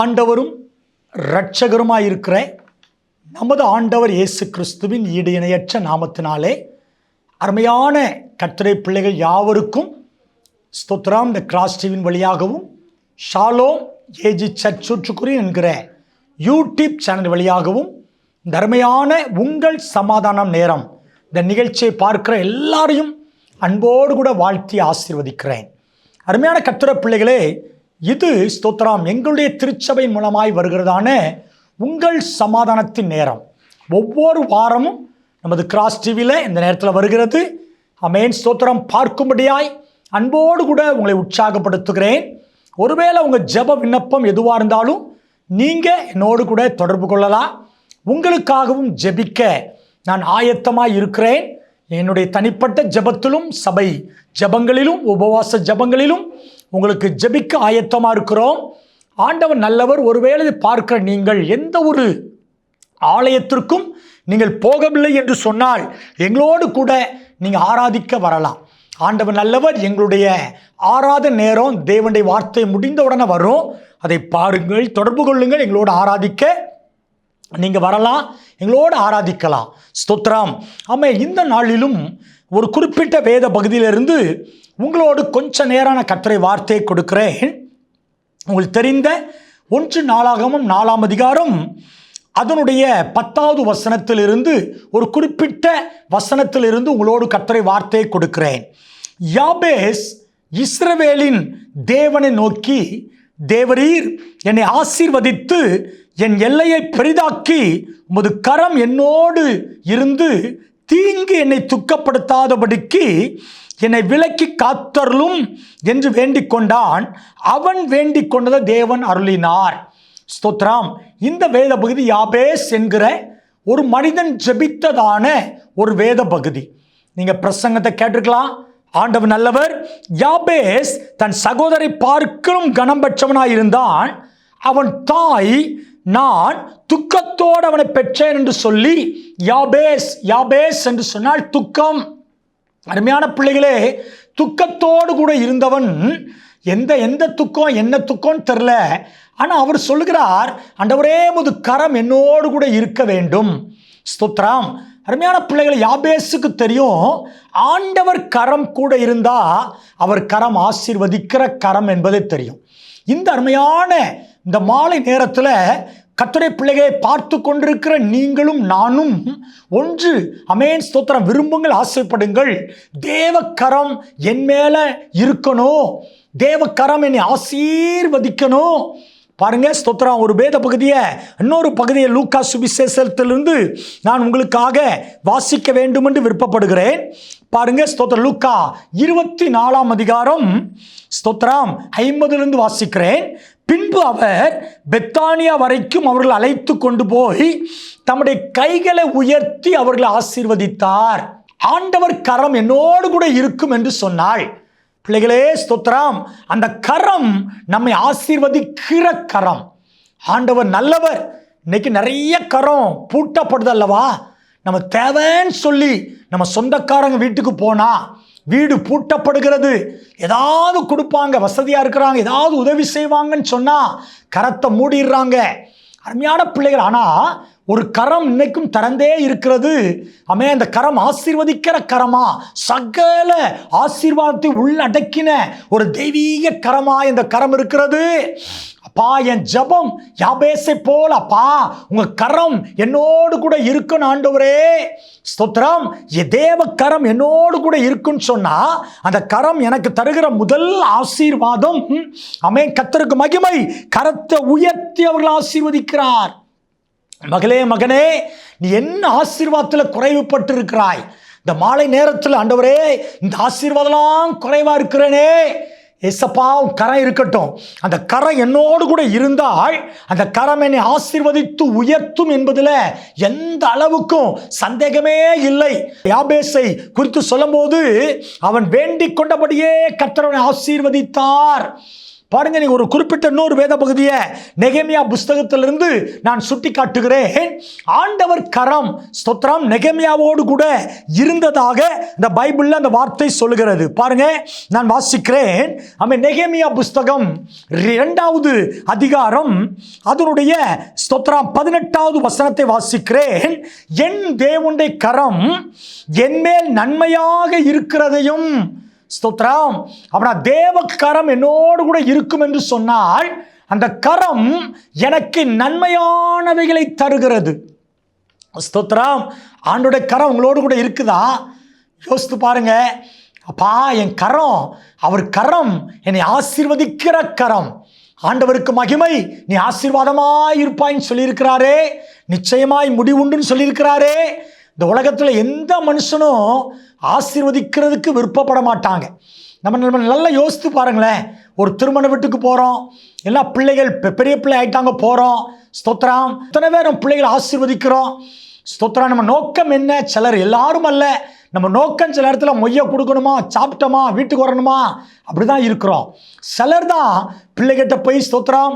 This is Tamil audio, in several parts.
ஆண்டவரும் இரட்சகருமாயிருக்கிற நமது ஆண்டவர் இயேசு கிறிஸ்துவின் ஈடு இணையற்ற நாமத்தினாலே அருமையான கர்த்தருடைய பிள்ளைகள் யாவருக்கும் ஸ்தோத்திரம். இந்த கிராஸ் டிவியின் வழியாகவும் ஷாலோம் ஏஜி சர்ச் சுற்றுக்குறி என்கிற யூடியூப் சேனல் வழியாகவும் இந்த அருமையான உங்கள் சமாதானம் நேரம் இந்த நிகழ்ச்சியை பார்க்கிற எல்லாரையும் அன்போடு கூட வாழ்த்தி ஆசீர்வதிக்கிறேன். அருமையான கர்த்தருடைய பிள்ளைகளே, இது ஸ்தோத்திரம் எங்களுடைய திருச்சபையின் மூலமாய் வருகிறதான உங்கள் சமாதானத்தின் நேரம். ஒவ்வொரு வாரமும் நமது கிராஸ் டிவியில் இந்த நேரத்தில் வருகிறது. ஆமென். ஸ்தோத்திரம் பார்க்கும்படியாய் அன்போடு கூட உங்களை உற்சாகப்படுத்துகிறேன். ஒருவேளை உங்கள் ஜெப விண்ணப்பம் எதுவாக இருந்தாலும் நீங்கள் என்னோடு கூட தொடர்பு கொள்ளலாம். உங்களுக்காகவும் ஜெபிக்க நான் ஆயத்தமாக இருக்கிறேன். என்னுடைய தனிப்பட்ட ஜெபத்திலும் சபை ஜெபங்களிலும் உபவாச ஜெபங்களிலும் உங்களுக்கு ஜெபிக்க ஆயத்தமாக இருக்கிறோம். ஆண்டவர் நல்லவர். ஒருவேளை பார்க்கிற நீங்கள் எந்த ஒரு ஆலயத்திற்கும் நீங்கள் போகவில்லை என்று சொன்னால் எங்களோடு கூட நீங்கள் ஆராதிக்க வரலாம். ஆண்டவர் நல்லவர். எங்களுடைய ஆராதனை நேரம் தேவனுடைய வார்த்தை முடிந்தவுடனே வரும். அதை பாருங்கள், தொடர்பு கொள்ளுங்கள். எங்களோடு ஆராதிக்க நீங்கள் வரலாம், எங்களோடு ஆராதிக்கலாம். ஸ்தோத்திரம். ஆமாம். இந்த நாளிலும் ஒரு குறிப்பிட்ட வேத பகுதியிலிருந்து உங்களோடு கொஞ்ச நேரான கர்த்தருடைய வார்த்தையை கொடுக்கிறேன். உங்களுக்கு தெரிந்த 1 நாளாகமம் 4ஆம் அதிகாரம் அதனுடைய 10வது வசனத்திலிருந்து ஒரு குறிப்பிட்ட வசனத்திலிருந்து உங்களோடு கர்த்தருடைய வார்த்தையை கொடுக்கிறேன். யாபேஸ் இஸ்ரவேலின் தேவனை நோக்கி, தேவரீர் என்னை ஆசீர்வதித்து என் எல்லையை பெரிதாக்கி உமது கரம் என்னோடு இருந்து தீங்கு என்னை துக்கப்படுத்தாதபடிக்கு என்னை விலக்கி காத்தருளும் என்று வேண்டிக் கொண்டான். அவன் வேண்டிக் கொண்டதை தேவன் அருளினார். ஸ்தோத்திரம். இந்த வேத பகுதி யாபேஸ் என்கிற ஒரு மனிதன் ஜெபித்ததான ஒரு வேத பகுதி. நீங்கள் பிரசங்கத்தை கேட்டிருக்கலாம். ஆண்டவர் நல்லவர். யாபேஸ் தன் சகோதரை பார்க்கலும் கனம் பெற்றவனாய் இருந்தான். அவன் தாய், நான் துக்கத்தோடு அவனை பெற்றேன் என்று சொல்லி யாபேஸ் யாபேஸ் என்று சொன்னால் துக்கம். அருமையான பிள்ளைகளே, துக்கத்தோடு கூட இருந்தவன் எந்த துக்கம் என்ன துக்கம்னு தெரில. ஆனால் அவர் சொல்லுகிறார், ஆண்டவரே உமது கரம் என்னோடு கூட இருக்க வேண்டும். ஸ்தோத்திரம். அருமையான பிள்ளைகளை, யாபேஸுக்கு தெரியும் ஆண்டவர் கரம் கூட இருந்தா அவர் கரம் ஆசீர்வதிக்கிற கரம் என்பதை தெரியும். இந்த அருமையான இந்த மாலை நேரத்தில் கர்த்தருடைய பிள்ளைகளை பார்த்து கொண்டிருக்கிற நீங்களும் நானும் ஒன்று, ஆமென் ஸ்தோத்திரம், விரும்புங்கள், ஆசைப்படுங்கள். தேவக்கரம் என் மேல இருக்கணும், தேவக்கரம் என்னை ஆசீர்வதிக்கணும். பாருங்க ஸ்தோத்திரம். ஒரு வேத பகுதியை இன்னொரு பகுதியை லூக்கா சுவிசேஷத்திலிருந்து நான் உங்களுக்காக வாசிக்க வேண்டும் என்று விருப்பப்படுகிறேன். பாருங்க ஸ்தோத்திரம். லூக்கா 24ஆம் அதிகாரம் ஸ்தோத்திரம் 50லிருந்து வாசிக்கிறேன். பின்பு அவர் பெத்தானியா வரைக்கும் அவர்கள் அழைத்து கொண்டு போய் தம்முடைய கைகளை உயர்த்தி அவர்களை ஆசீர்வதித்தார். ஆண்டவர் கரம் என்னோடு கூட இருக்கும் என்று சொன்னாள். பிள்ளைகளே ஸ்தோத்திரம். அந்த கரம் நம்மை ஆசீர்வதிக்கிற கரம். ஆண்டவர் நல்லவர். இன்னைக்கு நிறைய கரம் பூட்டப்படுது அல்லவா? நம்ம தேவைன்னு சொல்லி நம்ம சொந்தக்காரங்க வீட்டுக்கு போனா வீடு பூட்டப்படுகிறது. ஏதாவது கொடுப்பாங்க, வசதியாக இருக்கிறாங்க, ஏதாவது உதவி செய்வாங்கன்னு சொன்னால் கரத்தை மூடிடுறாங்க. அருமையான பிள்ளைகள், ஆனால் ஒரு கரம் இன்னைக்கும் திறந்தே இருக்கிறது. ஆமே. அந்த கரம் ஆசீர்வதிக்கிற கரமா, சகல ஆசீர்வாதத்தை உள்ளடக்கின ஒரு தெய்வீக கரமா இந்த கரம் இருக்கிறது. அப்பா, என் ஜெபம் யாபேசை போல, அப்பா உங்க கரம் என்னோடு கூட இருக்குன்னு ஆண்டவரே. ஸ்தோத்திரம். தேவ கரம் என்னோடு கூட இருக்குன்னு சொன்னா அந்த கரம் எனக்கு தருகிற முதல் ஆசீர்வாதம். ஆமென். கர்த்தருக்கு மகிமை. கரத்தை உயர்த்தி அவர்கள் ஆசீர்வதிக்கிறார். மகளே, மகனே, நீ என்ன ஆசீர்வாதத்தில் குறைவுபட்டு இருக்கிறாய்? இந்த மாலை நேரத்தில் ஆண்டவரே, இந்த ஆசீர்வாதம்லாம் குறைவா இருக்கிறேனே, ஏசப்பா கரம் இருக்கட்டும். அந்த கரம் என்னோடு கூட இருந்தால் அந்த கரம் என்னை ஆசீர்வதித்து உயர்த்தும் என்பதில் எந்த அளவுக்கும் சந்தேகமே இல்லை. யாபேசை குறித்து சொல்லும் போது அவன் வேண்டிக் கொண்டபடியே கர்த்தர் அவனை ஆசீர்வதித்தார். பாருங்க, நீங்க ஒரு குறிப்பிட்ட இன்னொரு வேத பகுதியை நெகேமியா புஸ்தகத்திலிருந்து நான் சுட்டி காட்டுகிறேன். ஆண்டவர் கரம் ஸ்தோத்திரம் நெகேமியாவோடு கூட இருந்ததாக இந்த பைபிள்ல அந்த வார்த்தை சொல்லுகிறது. பாருங்க, நான் வாசிக்கிறேன். நெகேமியா புஸ்தகம் 2வது அதிகாரம் அதனுடைய ஸ்தோத்திரம் 18வது வசனத்தை வாசிக்கிறேன். என் தேவனுடைய கரம் என்மேல் நன்மையாக இருக்கிறதையும், ஸ்தோத்திரம், அப்படின்னா தேவ கரம் என்னோடு கூட இருக்கும் என்று சொன்னால் அந்த கரம் எனக்கு நன்மையானவைகளை தருகிறது. ஸ்தோத்திரம், ஆண்டோடைய கரம் உங்களோடு கூட இருக்குதா? யோசித்து பாருங்க. அப்பா, என் கரம், அவர் கரம் என்னை ஆசீர்வதிக்கிற கரம். ஆண்டவருக்கு மகிமை. நீ ஆசீர்வாதமாய் இருப்பாயின்னு சொல்லியிருக்கிறாரே, நிச்சயமாய் முடிவுண்டுன்னு சொல்லியிருக்கிறாரே. இந்த உலகத்தில் எந்த மனுஷனும் ஆசீர்வதிக்கிறதுக்கு விருப்பப்பட மாட்டாங்க. நம்ம நல்லா யோசித்து பாருங்களேன். ஒரு திருமண வீட்டுக்கு போகிறோம், எல்லா பிள்ளைகள் பெரிய பிள்ளை ஆகிட்டாங்க, போகிறோம். ஸ்தோத்திரம், இத்தனை பேர் நம்ம பிள்ளைகளை ஆசீர்வதிக்கிறோம். ஸ்தோத்திரம், நம்ம நோக்கம் என்ன? சிலர், எல்லாரும் அல்ல, நம்ம நோக்கம் சில இடத்துல மொய்ய கொடுக்கணுமா, சாப்பிட்டோமா, வீட்டுக்கு வரணுமா, அப்படிதான் இருக்கிறோம். சிலர் தான் பிள்ளைகிட்ட போய் ஸ்தோத்திரம்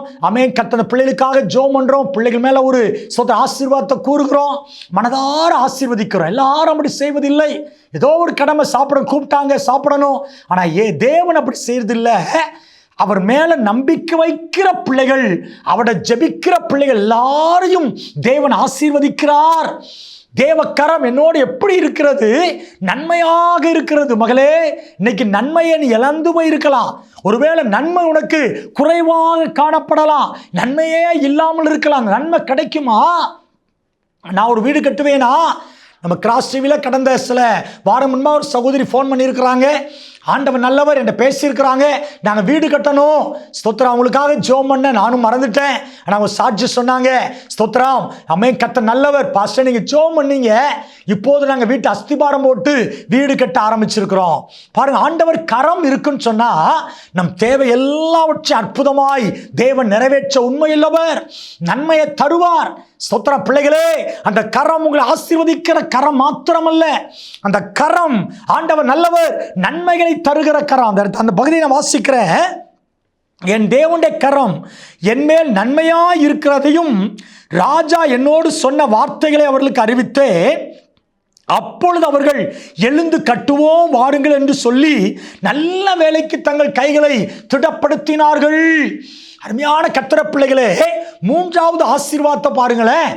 கத்தனை பிள்ளைகளுக்காக ஜோம் பண்ணுறோம், பிள்ளைகள் மேலே ஒரு ஸ்தோத்திர ஆசீர்வாதத்தை கூறுகிறோம், மனதார ஆசீர்வதிக்கிறோம். எல்லாரும் அப்படி செய்வதில்லை. ஏதோ ஒரு கடமை சாப்பிட கூப்பிட்டாங்க, சாப்பிடணும். ஆனால் தேவன் அப்படி செய்யறதில்லை. அவர் மேல நம்பிக்கை வைக்கிற பிள்ளைகள், அவரை ஜெபிக்கிற பிள்ளைகள் எல்லாரையும் தேவன் ஆசீர்வதிக்கிறார். தேவக்கரம் என்னோடு எப்படி இருக்கிறது? நன்மையாக இருக்கிறது. மகளே, இன்னைக்கு நன்மையை நீ இழந்து போயிருக்கலாம். ஒருவேளை நன்மை உனக்கு குறைவாக காணப்படலாம், நன்மையே இல்லாமல் இருக்கலாம். நன்மை கிடைக்குமா? நான் ஒரு வீடு கட்டுவேனா? நம்ம கிராஸ் டிவியில் கடந்த சில வாரம் முன்பாக ஒரு சகோதரி ஃபோன் பண்ணியிருக்கிறாங்க. ஆண்டவர் நல்லவர் என்று பேசியிருக்கிறாங்க. நாங்கள் வீடு கட்டணும், ஸ்தோத்திரம், அவங்களுக்காக ஜெபம் பண்ண நானும் மறந்துட்டேன். ஆனால் அவங்க சாட்சி சொன்னாங்க. ஸ்தோத்திரம், கத்த நல்லவர் பாஸ்டர், நீங்கள் ஜெபம் பண்ணீங்க, இப்போது நாங்கள் வீட்டு அஸ்திபாரம் போட்டு வீடு கட்ட ஆரம்பிச்சிருக்கிறோம். பாருங்க, ஆண்டவர் கரம் இருக்குன்னு சொன்னால் நம் தேவை எல்லாவற்றையும் அற்புதமாய் தேவன் நிறைவேற்ற உண்மையுள்ளவர், நன்மையை தருவார். ஸ்தோத்திரம் பிள்ளைகளே, அந்த கரம் உங்களை ஆசீர்வதிக்கிற கரம் மாத்திரமல்ல, அந்த கரம் ஆண்டவர் நல்லவர், நன்மைகளை தருகிற கரம். அந்த பகுதியை நான் வாசிக்கிறேன். என் தேவனுடைய கரம் என்மேல் நன்மையாய் இருக்கிறதையும் ராஜா என்னோடு சொன்ன வார்த்தைகளை அவர்களுக்கு அறிவித்தேன். அப்பொழுது அவர்கள் எழுந்து கட்டுவோம் வாருங்கள் என்று சொல்லி நல்ல வேலைக்கு தங்கள் கைகளை திடப்படுத்தினார்கள். அருமையான கர்த்தர் பிள்ளைகளே, 3வது ஆசீர்வாதத்தை பாருங்களேன்.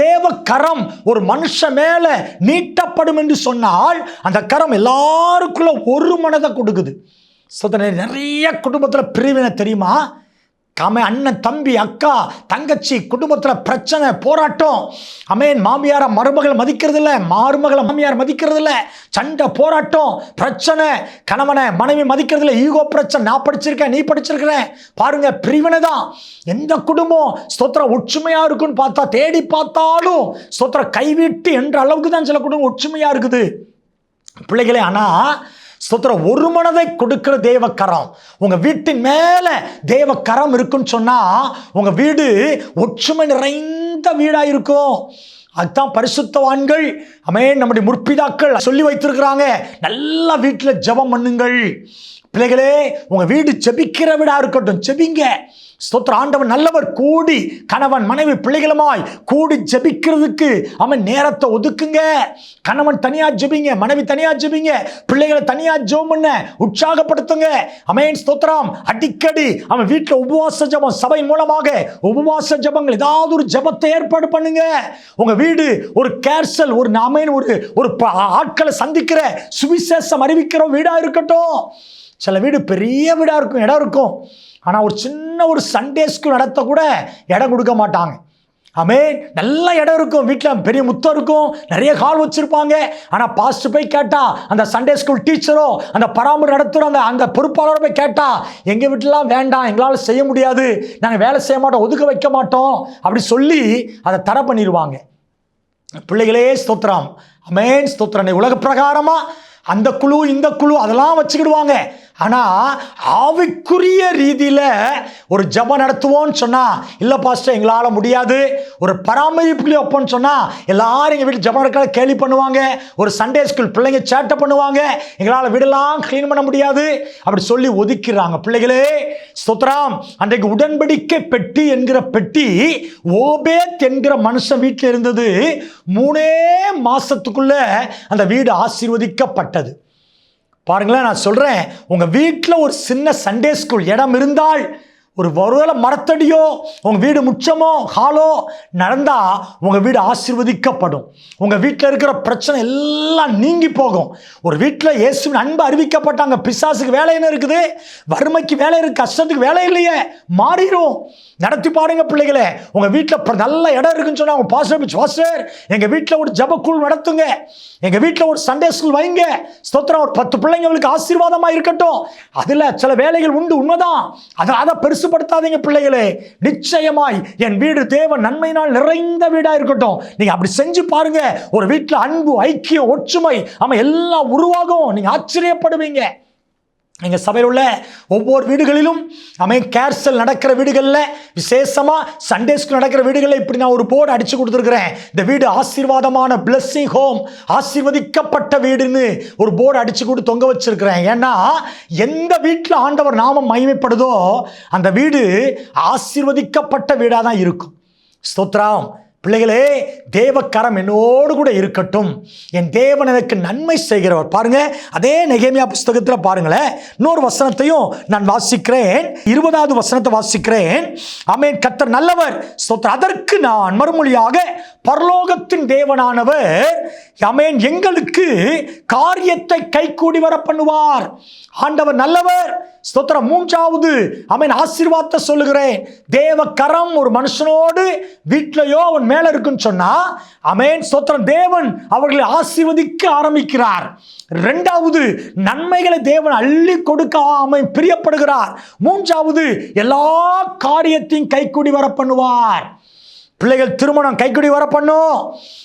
தேவ கரம் ஒரு மனுஷன் மேல நீட்டப்படும் என்று சொன்னால் அந்த கரம் எல்லாருக்குள்ள ஒரு மனதை கொடுக்குது. நிறைய குடும்பத்தில் பிரிவினை தெரியுமா? அண்ணன், தம்பி, அக்கா, தங்கச்சி, குடும்பத்தில் பிரச்சனை, போராட்டம். மாமியார மருமகள் மதிக்கிறது இல்லை, மருமகளை மாமியார் மதிக்கிறது இல்லை, சண்டை, போராட்டம், பிரச்சனை. கணவனை மனைவி மதிக்கிறது இல்லை, ஈகோ பிரச்சனை. நான் படிச்சிருக்கேன், நீ படிச்சிருக்கிறேன், பாருங்க, பிரிவினை தான். எந்த குடும்பம் ஸ்தோத்திரம் ஒற்றுமையா இருக்குன்னு பார்த்தா, தேடி பார்த்தாலும் ஸ்தோத்திரம் கைவிட்டு என்ற அளவுக்கு தான் சில குடும்பம் ஒற்றுமையா இருக்குது பிள்ளைகளே. ஆனா ஸ்தோத்திரம் ஒரு மனதை கொடுக்கிற தேவ கரம் உங்க வீட்டின் மேல தேவ கரம் இருக்குன்னு சொன்னா உங்க வீடு ஒற்றுமை நிறைந்த வீடா இருக்கும். அதுதான் பரிசுத்தவான்கள் நம்முடைய முற்பிதாக்கள் சொல்லி வைத்திருக்கிறாங்க. நல்லா வீட்டில் ஜெபம் பண்ணுங்கள் பிள்ளைகளே. உங்க வீடு ஜெபிக்கிற வீடா இருக்கட்டும், ஜெபிங்க. ஸ்தோத்திர, ஆண்டவன் நல்லவர். கூடி கணவன் மனைவி பிள்ளைகளுமாய் கூடி ஜெபிக்கிறதுக்கு நேரத்தை ஒதுக்குங்க. கணவன் தனியா ஜெபிங்க, மனைவி தனியா ஜெபிங்க, பிள்ளைகளை தனியா ஜெபம் பண்ண உற்சாகப்படுத்துங்க. ஸ்தோத்திரம். அடிக்கடி வீட்டில் உபவாச ஜெபம், சபை மூலமாக உபவாச ஜெபங்கள், ஏதாவது ஒரு ஜெபத்தை ஏற்பாடு பண்ணுங்க. உங்க வீடு ஒரு கேர்சல், ஒரு ஒரு ஆட்களை சந்திக்கிற சுவிசேஷம் அறிவிக்கிற வீடா இருக்கட்டும். சில வீடு பெரிய வீடா இருக்கும், இடம் இருக்கும், ஆனால் ஒரு சின்ன ஒரு சண்டே ஸ்கூல் நடத்த கூட இடம் கொடுக்க மாட்டாங்க. நல்ல இடம் இருக்கும், வீட்டில் பெரிய முத்தம் இருக்கும், நிறைய ஹால் வச்சிருப்பாங்க. ஆனால் பாஸ்டர் போய் கேட்டா, அந்த சண்டே ஸ்கூல் டீச்சரோ அந்த பராமரி நடத்துகிற அந்த பொறுப்பாளரை போய் கேட்டா, எங்கள் வீட்டிலாம் வேண்டாம், எங்களால் செய்ய முடியாது, நாங்கள் வேலை செய்ய மாட்டோம், ஒதுக்க வைக்க மாட்டோம் அப்படி சொல்லி அதை தடை பண்ணிடுவாங்க. பிள்ளைகளே ஸ்தோத்திரம், ஸ்தோத்திரம். உலக பிரகாரமா அந்த குழு இந்த குழு அதெல்லாம் வச்சுக்கிடுவாங்க. ஆனால் ஆவிக்குரிய ரீதியில் ஒரு ஜெபம் நடத்துவோன்னு சொன்னால், இல்லை பாஸ்டர் எங்களால் முடியாது. ஒரு பராமரிப்புலேயே வைப்போன்னு சொன்னால், எல்லாரும் எங்கள் வீட்டில் ஜெபம் நடக்க கேலி பண்ணுவாங்க. ஒரு சண்டே ஸ்கூல் பிள்ளைங்க சேட்டை பண்ணுவாங்க, எங்களால் வீடெல்லாம் க்ளீன் பண்ண முடியாது அப்படி சொல்லி ஒதுக்கிறாங்க. பிள்ளைகளே ஸ்தோத்திரம், அன்றைக்கு உடன்படிக்கை பெட்டி என்கிற பெட்டி ஓபேத் என்கிற மனுஷன் வீட்டில் இருந்தது. 3 மாசத்துக்குள்ள அந்த வீடு ஆசீர்வதிக்கப்பட்டது. பாருங்களேன், நான் சொல்றேன், உங்க வீட்டில் ஒரு சின்ன சண்டே ஸ்கூல் இடம் இருந்தால், ஒருவேளை மரத்தடியோ உங்க வீடு முச்சமோ ஹாலோ நடந்தா உங்க வீடு ஆசீர்வதிக்கப்படும். உங்க வீட்டில் இருக்கிற பிரச்சனை எல்லாம் நீங்கி போகும். ஒரு வீட்டில் இயேசுவின் அன்பு அறிவிக்கப்பட்டாங்க. பிசாசுக்கு வேலை என்ன இருக்குது? வறுமைக்கு வேலை இருக்கு, கஷ்டத்துக்கு வேலை இல்லையே, மாறிடும். நடத்தி பாருங்க பிள்ளைகளே. உங்க வீட்டில் நல்ல இடம் இருக்குன்னு சொன்னா, உங்க பாஸ்டர் எங்க வீட்டில் ஒரு ஜெபக்குழு நடத்துங்க, எங்க வீட்டில் ஒரு சண்டே ஸ்கூல் வைங்க, ஸ்தோத்திரம், ஒரு 10 பிள்ளைங்களுக்கு ஆசீர்வாதமா இருக்கட்டும். அதுல சில வேலைகள் உண்டு, உண்மைதான். அதை பெருசுபடுத்தாதீங்க பிள்ளைகளே. நிச்சயமாய் என் வீடு தேவ நன்மையினால் நிறைந்த வீடா இருக்கட்டும். நீங்க அப்படி செஞ்சு பாருங்க. ஒரு வீட்டில் அன்பு, ஐக்கியம், ஒற்றுமை எல்லாம் உருவாகும். நீங்க ஆச்சரியப்படுவீங்க. எங்க சபையில் உள்ள ஒவ்வொரு வீடுகளிலும் கேர்சல் நடக்கிற வீடுகளில், விசேஷமா சண்டே ஸ்கூல் நடக்கிற வீடுகளில் இப்படி நான் ஒரு போர்டு அடிச்சு கொடுத்துருக்கிறேன். இந்த வீடு ஆசீர்வாதமான பிளெஸிங் ஹோம், ஆசீர்வதிக்கப்பட்ட வீடுன்னு ஒரு போர்டு அடிச்சு கொடுத்து தொங்க வச்சிருக்கிறேன். ஏன்னா எந்த வீட்டில் ஆண்டவர் நாமம் மகிமைப்படுதோ அந்த வீடு ஆசீர்வதிக்கப்பட்ட வீடாக தான் இருக்கும். ஸ்தோத்திரம். பிள்ளைகளே, தேவக்கரம் என்னோடு கூட இருக்கட்டும். என் தேவன் எனக்கு நன்மை செய்கிறவர். பாருங்க, அதே நெகேமியா புஸ்தகத்தில் பாருங்களேன், இன்னொரு வசனத்தையும் நான் வாசிக்கிறேன். 20வது வசனத்தை வாசிக்கிறேன். ஆமென். கர்த்தர் நல்லவர். அதற்கு நான் மறுமொழியாக, பரலோகத்தின் தேவனானவர் ஆமென் எங்களுக்கு காரியத்தை கைகூடி வர பண்ணுவார். ஆண்டவர் நல்லவர். ஸ்தோத்திரம். 3வது ஆமென் ஆசீர்வாதத்தை சொல்லுகிறேன். தேவ கரம் ஒரு மனுஷனோடு வீட்டிலையோ அவன் மேல இருக்குன்னு சொன்னா, ஆமென் ஸ்தோத்திரம், தேவன் அவர்களை ஆசீர்வதிக்க ஆரம்பிக்கிறார். 2வது நன்மைகளை தேவன் அள்ளி கொடுக்க ஆமென் பிரியப்படுகிறார். 3வது எல்லா காரியத்தையும் கைகூடி வர பண்ணுவார். பிள்ளைகள் திருமணம் கைக்குடி வர பண்ணும்.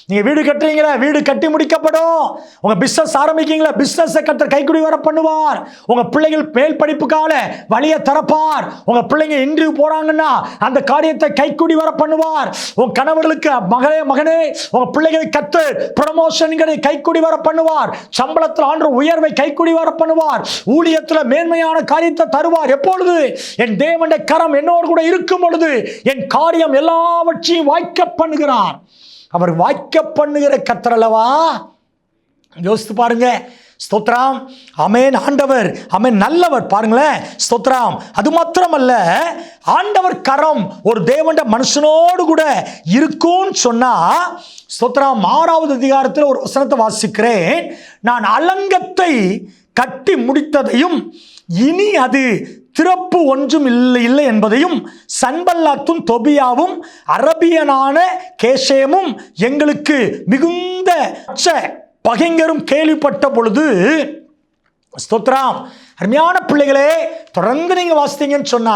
நீங்க வீடு கட்டுறீங்களா, வீடு கட்டி முடிக்கப்படும். உங்க பிசினஸ் ஆரம்பிக்கீங்களா, பிசினஸ் கட்ட கைக்குடி வர பண்ணுவார். உங்க பிள்ளைகள் மேல் படிப்புக்கால வழியை திறப்பார். உங்க பிள்ளைங்க இன்டர்வியூ போறாங்கன்னா அந்த காரியத்தை கைக்குடி வர பண்ணுவார். உங்க கணவர்களுக்கு மகனே உங்க பிள்ளைகளை கத்து ப்ரமோஷன்களை கைக்குடி வர பண்ணுவார். சம்பளத்தில் ஆண்டு உயர்வை கைக்குடி வர பண்ணுவார். ஊழியத்தில் மேன்மையான காரியத்தை தருவார். எப்பொழுது என் தேவனுடைய கரம் என்னோடு கூட இருக்கும் பொழுது என் காரியம் எல்லாவற்றையும் வாய்க்க பண்ணுகிறார். அவர் வாய்க்க பண்ணுகிற கர்த்தர் அல்லவா? யோசித்து பாருங்க. ஸ்தோத்திரம். ஆமென். ஆண்டவர் ஆமென் நல்லவர். பாருங்களேன். ஸ்தோத்திரம். அது மாத்திரமல்ல, ஆண்டவர் கரம் ஒரு தேவனுடைய மனுஷனோடு கூட இருக்கும்னு சொன்னா, ஸ்தோத்திரம் 6வது அதிகாரத்தில் ஒரு வசனத்தை வாசிக்கிறேன். நான் அலங்கத்தை கட்டி முடித்ததையும் இனி அது திறப்பு ஒன்றும் இல்லை என்பதையும் சன்பல்லாத்தும் தொபியாவும் அரபியனான கேசேமும் எங்களுக்கு மிகுந்த பகைஞரும் கேள்விப்பட்ட பொழுது, ஸ்தோத்திரம், அருமையான பிள்ளைகளே, தொடர்ந்து நீங்க வாசித்தீங்கன்னு சொன்னா,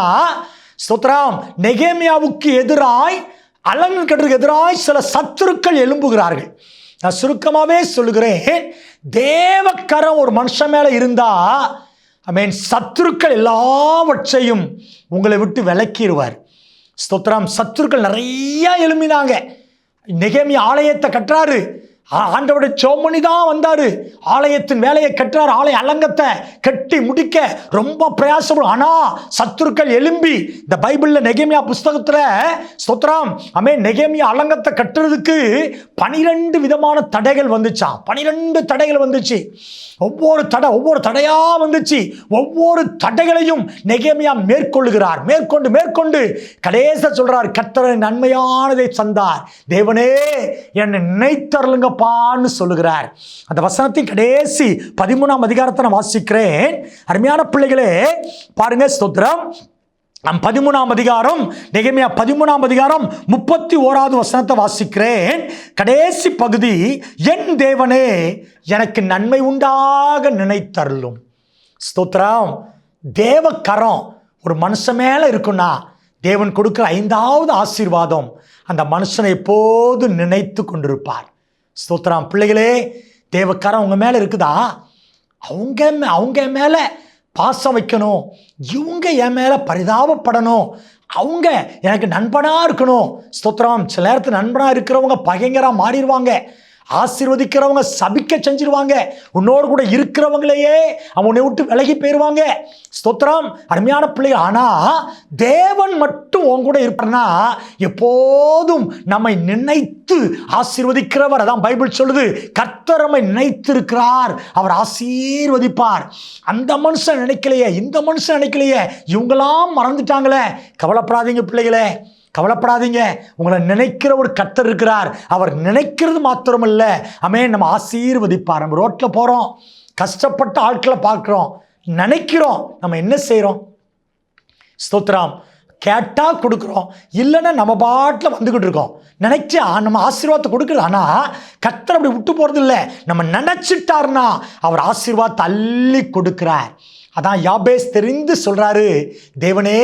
ஸ்தோத்திரம், நெகேமியாவுக்கு எதிராய் அலங்கற்கு எதிராய் சில சத்துருக்கள் எழும்புகிறார்கள். நான் சுருக்கமாவே சொல்லுகிறேன், தேவக்கரம் ஒரு மனுஷன் மேல இருந்தா ஆமென் சத்துருக்கள் எல்லாவற்றையும் உங்களை விட்டு விலக்கிடுவார். ஸ்தோத்திரம். சத்துருக்கள் நிறைய எழும்பினாங்க. நெகேமியா ஆலயத்தை கட்டுறாரு. ஆண்டவருடைய சோமணி தான் வந்தாரு. ஆலயத்தின் வேலையை கட்டுறாரு. ஆலய அலங்கத்தை கட்டி முடிக்க ரொம்ப பிரயாசப்படும். ஆனா சத்துருக்கள் எழும்பி, இந்த பைபிள்ல நெகேமியா புஸ்தகத்துல ஸ்தோத்திரம் ஆமென் நெகேமியா அலங்கத்தை கட்டுறதுக்கு 12 விதமான தடைகள் வந்துச்சாம். 12 தடைகள் வந்துச்சு. ஒவ்வொரு தடையா வந்துச்சு. ஒவ்வொரு தடைகளையும் நெகேமியா மேற்கொள்ளுகிறார். மேற்கொண்டு கடைசி சொல்றார், கர்த்தர் நன்மையானதை தந்தார், தேவனே என்னை நினைத்தருளுங்கப்பான்னு சொல்லுகிறார். அந்த வசனத்தின் கடைசி 13ஆம் அதிகாரத்தை நான் வாசிக்கிறேன். அருமையான பிள்ளைகளே பாருங்க. ஸ்தோத்திரம். 13ஆம் அதிகாரம், நெகேமியா 13ஆம் அதிகாரம் 31வது வசனத்தை வாசிக்கிறேன். கடைசி பகுதி, என் தேவனே எனக்கு நன்மை உண்டாக நினைத்தருளும். ஸ்தோத்திரம். தேவக்கரம் ஒரு மனுஷன் மேல இருக்குன்னா, தேவன் கொடுக்கிற 5வது ஆசீர்வாதம் அந்த மனுஷனை எப்போது நினைத்து கொண்டிருப்பார். ஸ்தோத்திரம். பிள்ளைகளே, தேவக்கரம் உங்க மேல இருக்குதா? அவங்க மேல பாசம் வைக்கணும், இவங்க என் மேலே பரிதாபப்படணும், அவங்க எனக்கு நண்பனாக இருக்கணும். ஸ்தோத்திரம். சில நேரத்தில் நண்பனாக இருக்கிறவங்க பகைங்கராக மாறிடுவாங்க, ஆசீர்வதிக்கிறவங்க சபிக்க செஞ்சிருவாங்க, உன்னோடு கூட இருக்கிறவங்களையே அவனை விட்டு விலகி போயிடுவாங்க. ஸ்தோத்திரம். அருமையான பிள்ளைகள். ஆனால் தேவன் மட்டும் உன் கூட இருப்பார்னா எப்போதும் நம்மை நினைத்து ஆசீர்வதிக்கிறவர். அதான் பைபிள் சொல்லுது, கர்த்தர் நம்மை நினைத்து இருக்கிறார், அவர் ஆசீர்வதிப்பார். அந்த மனுஷன் நினைக்கலையே, இந்த மனுஷன் நினைக்கலையே, இவங்களாம் மறந்துட்டாங்களே. கவலைப்படாதீங்க பிள்ளைகளே, கவலைப்படாதீங்க. உங்களை நினைக்கிற ஒரு கர்த்தர் இருக்கிறார். அவர் நினைக்கிறது மாத்திரமல்ல, ஆமென், நம்ம ஆசீர்வதிப்பார். நம்ம ரோட்டில் போகிறோம், கஷ்டப்பட்ட ஆட்களை பார்க்குறோம், நினைக்கிறோம், நம்ம என்ன செய்கிறோம்? ஸ்தோத்திரம். கேட்டால் கொடுக்குறோம், இல்லைன்னா நம்ம பாட்டில் வந்துக்கிட்டு இருக்கோம். நினைச்சா நம்ம ஆசீர்வாதத்தை கொடுக்குறது. ஆனால் கர்த்தர் அப்படி விட்டு போகிறது இல்லை. நம்ம நினச்சிட்டார்னா அவர் ஆசீர்வாதத்தை அள்ளி கொடுக்குறார். அதான் யாபேஸ் தெரிந்து சொல்கிறாரு, தேவனே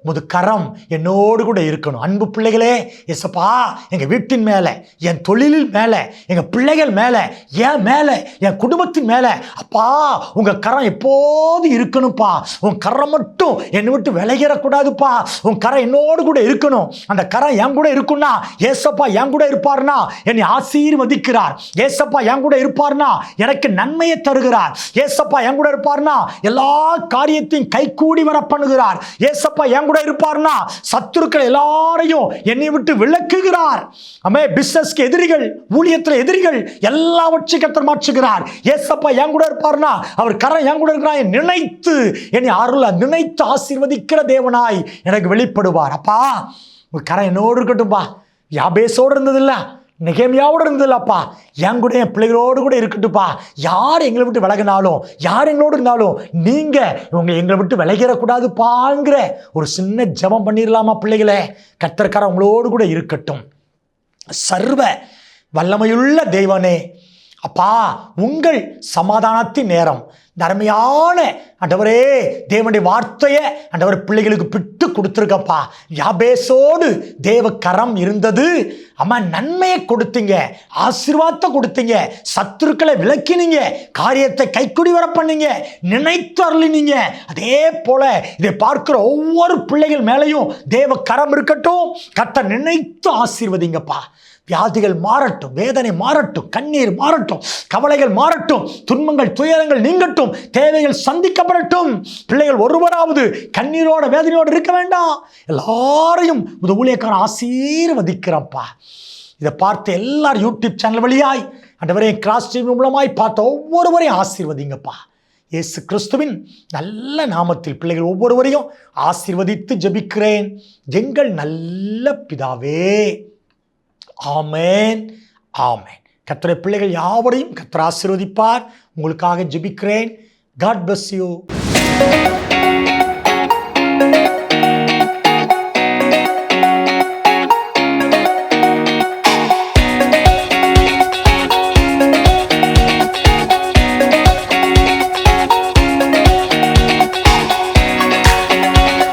உமது கரம் என்னோடு கூட இருக்கணும். அன்பு பிள்ளைகளே, எசப்பா எங்கள் வீட்டின் மேலே, என் தொழிலில் மேலே, எங்கள் பிள்ளைகள் மேலே, என் மேலே, என் குடும்பத்தின் மேலே அப்பா உங்கள் கரம் எப்போது இருக்கணும்ப்பா. உன் கரம் மட்டும் என்னை விட்டு விலகிடக்கூடாதுப்பா. உன் கரம் என்னோடு கூட இருக்கணும். அந்த கரம் என் கூட இருக்குன்னா, ஏசப்பா என் கூட இருப்பார்னா என்னை ஆசீர்வதிக்கிறார். ஏசப்பா என் கூட இருப்பார்னா எனக்கு நன்மையை தருகிறார். ஏசப்பா என் கூட இருப்பார்னா எல்லா காரியத்தையும் கைகூடி வர பண்ணுகிறார். ஏசப்பா என் கூட இருப்பார்னா சத்துருக்கள் எல்லாரையும் என்னை விட்டு விலக்குகிறார். ஆமே, பிசினஸ்க்கு எதிரிகள், ஊழியத்தில் எதிரிகள் எல்லாவற்றையும் கர்த்தர் மாற்றுகிறார். ஏசப்பா என் கூட இருப்பார்னா அவர் கரம் என் கூட இருக்கிறார், நினைத்து என்னை அருள நினைத்து ஆசீர்வதிக்கிற தேவனாய் எனக்கு வெளிப்படுவார். அப்பா உங்க கரம் என்னோடு இருக்கட்டும்பா. யாபேசோடு இருந்ததில்ல, நெகேமியாவோடு இருந்ததில்லப்பா, என் கூட என் பிள்ளைகளோடு கூட இருக்கட்டும்ப்பா. யார் எங்களை விட்டு விலகினாலும், யார் எங்களோடு இருந்தாலும் நீங்கள் இவங்க எங்களை விட்டு விலகிடக்கூடாதுப்பாங்கிற ஒரு சின்ன ஜெபம் பண்ணிடலாமா பிள்ளைகளே? கர்த்தர்காரர் உங்களோடு கூட இருக்கட்டும். சர்வ வல்லமையுள்ள தேவனே, அப்பா உங்கள் சமாதானத்தின் நேரம், அருமையான ஆண்டவரே தேவனுடைய வார்த்தையை ஆண்டவர் பிள்ளைகளுக்கு பிட்டு கொடுத்துருக்கப்பா. யாபேசோடு தேவ கரம் இருந்தது. அம்மா நன்மையை கொடுத்தீங்க, ஆசீர்வாதத்தை கொடுத்தீங்க, சத்துருக்களை விலக்கினீங்க, காரியத்தை கைக்குடி வர பண்ணீங்க, நினைத்து அருளினீங்க. அதே போல இதை பார்க்கிற ஒவ்வொரு பிள்ளைகள் மேலேயும் தேவ கரம் இருக்கட்டும். கர்த்தர் நினைத்து ஆசீர்வதிங்கப்பா. வியாதிகள் மாறட்டும், வேதனை மாறட்டும், கண்ணீர் மாறட்டும், கவலைகள் மாறட்டும், துன்பங்கள் துயரங்கள் நீங்கட்டும், தேவைகள் சந்திக்கப்படட்டும். பிள்ளைகள் ஒருவராவது கண்ணீரோட வேதனையோடு இருக்க வேண்டாம். எல்லாரையும் இந்த ஊழியக்காரன் ஆசீர்வதிக்கிறப்பா. இதை பார்த்து எல்லாரும் யூடியூப் சேனல் வழியாய் ஆண்டவரே கிராஸ் டிவி மூலமாய் பார்த்த ஒவ்வொருவரையும் ஆசீர்வதிங்கப்பா. இயேசு கிறிஸ்துவின் நல்ல நாமத்தில் பிள்ளைகள் ஒவ்வொருவரையும் ஆசீர்வதித்து ஜெபிக்கிறேன், எங்கள் நல்ல பிதாவே. ஆமென், ஆமென். கர்த்தருடைய பிள்ளைகள் யாவரையும் கர்த்தர் ஆசீர்வதிப்பார். உங்களுக்காக ஜெபிக்கிறேன். God bless you.